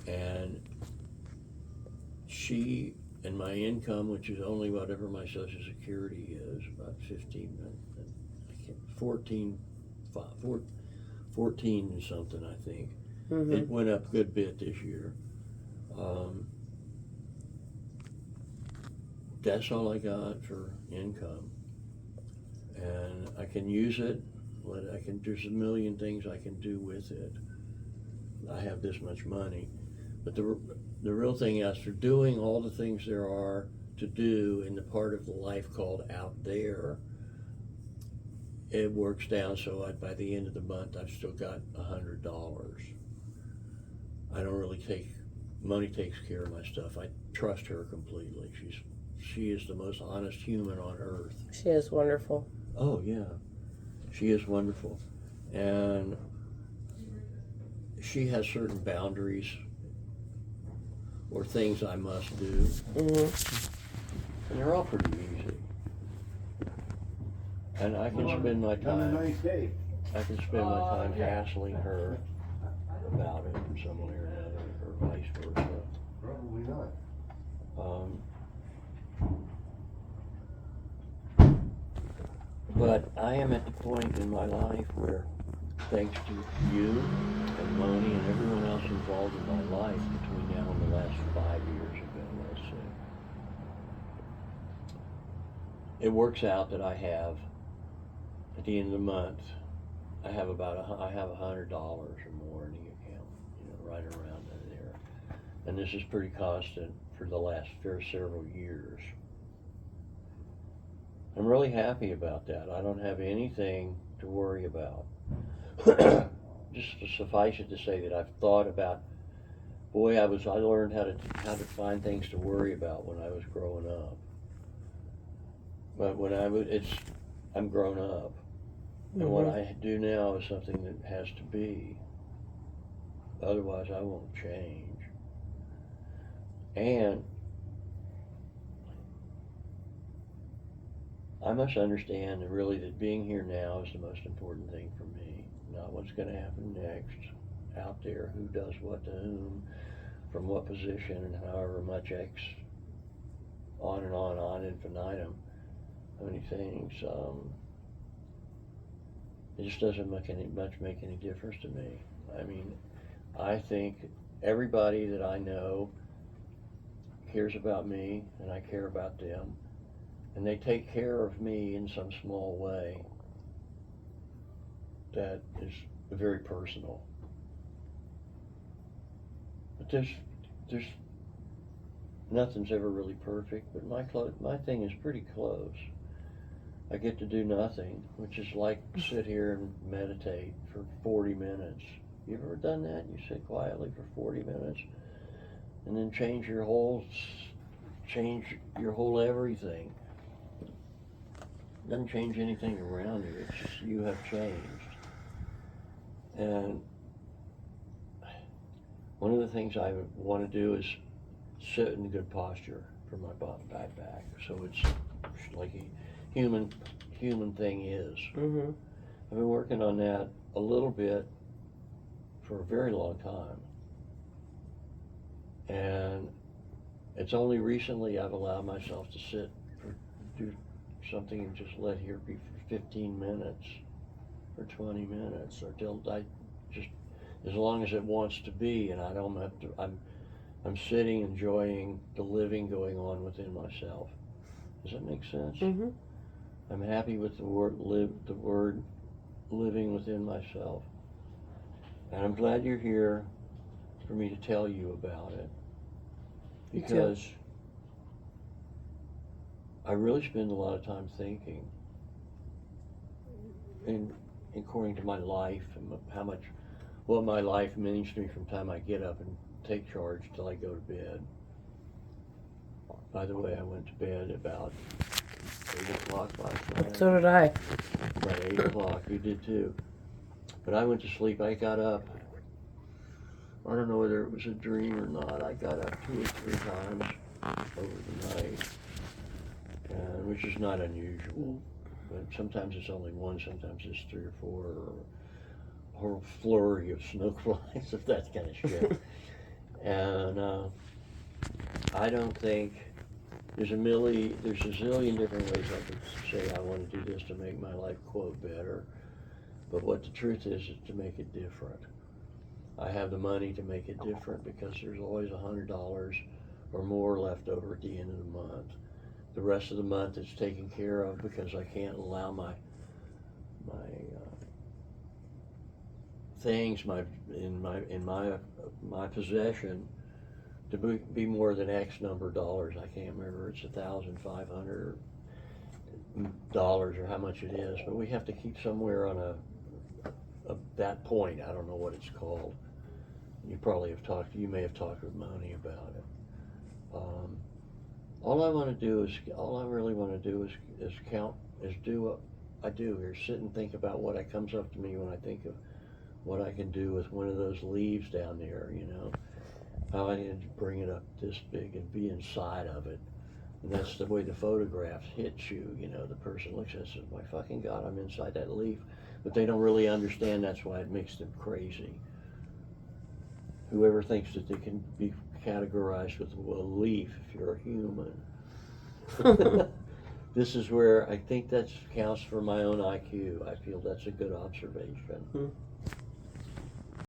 And she and my income, which is only whatever my Social Security is, about 15, 14, 14 and something, I think. It went up a good bit this year. That's all I got for income, and I can use it. There's a million things I can do with it. I have this much money, but the real thing is, for doing all the things there are to do in the part of the life called out there, it works down so by the end of the month I've still got $100. I don't really money takes care of my stuff. I trust her completely. She is the most honest human on earth. She is wonderful. Oh yeah, she is wonderful, and she has certain boundaries or things I must do, and they're all pretty easy. And I can spend my time. I can spend my time hassling her about it in some way or another, or vice versa. Probably not. But I am at the point in my life where, thanks to you and Moni and everyone else involved in my life between now and the last 5 years ago, let's say, it works out that I have, at the end of the month, I have $100 or more in the account, right around there. And this is pretty constant for the last several years. I'm really happy about that. I don't have anything to worry about. Just to suffice it to say that I've thought about, boy, I learned how to find things to worry about when I was growing up. But I'm grown up. And what I do now is something that has to be. Otherwise I won't change. And I must understand that really that being here now is the most important thing for me, not what's going to happen next out there, who does what to whom, from what position, and however much X, on and on infinitum, how many things. It just doesn't make any difference to me. I mean, I think everybody that I know cares about me, and I care about them. And they take care of me in some small way that is very personal. But there's nothing's ever really perfect, but my thing is pretty close. I get to do nothing, which is like sit here and meditate for 40 minutes. You ever done that? You sit quietly for 40 minutes and then change your whole everything. Doesn't change anything around you. It's just you have changed. And one of the things I want to do is sit in good posture for my back. So it's like a human thing is. I've been working on that a little bit for a very long time. And it's only recently I've allowed myself to do something and just let here be for 15 minutes or 20 minutes or till as long as it wants to be, and I don't have to, I'm sitting enjoying the living going on within myself. Does that make sense? I'm happy with the word living within myself. And I'm glad you're here for me to tell you about it, because I really spend a lot of time thinking, and according to my life and what my life means to me from the time I get up and take charge till I go to bed. By the way, I went to bed about 8 o'clock last night. So did I. About 8 o'clock, you did too. But I went to sleep, I got up, I don't know whether it was a dream or not, I got up 2 or 3 times over the night, which is not unusual. But sometimes it's only one, sometimes it's 3 or 4, or a whole flurry of snowflakes, if that kind of shit. And I don't think, there's a zillion different ways I could say I want to do this to make my life, quote, better. But what the truth is to make it different. I have the money to make it different because there's always $100 or more left over at the end of the month. The rest of the month is taken care of because I can't allow my things in my possession to be more than X number of dollars. I can't remember. It's $1,500 or how much it is, but we have to keep somewhere on that point. I don't know what it's called. You may have talked with Moni about it. All I really want to do is do what I do here. Sit and think about what comes up to me when I think of what I can do with one of those leaves down there, how I need to bring it up this big and be inside of it. And that's the way the photographs hit you, the person looks at it and says, my fucking God, I'm inside that leaf. But they don't really understand that's why it makes them crazy. Whoever thinks that they can be categorized with a leaf if you're a human. This is where I think that counts for my own IQ. I feel that's a good observation.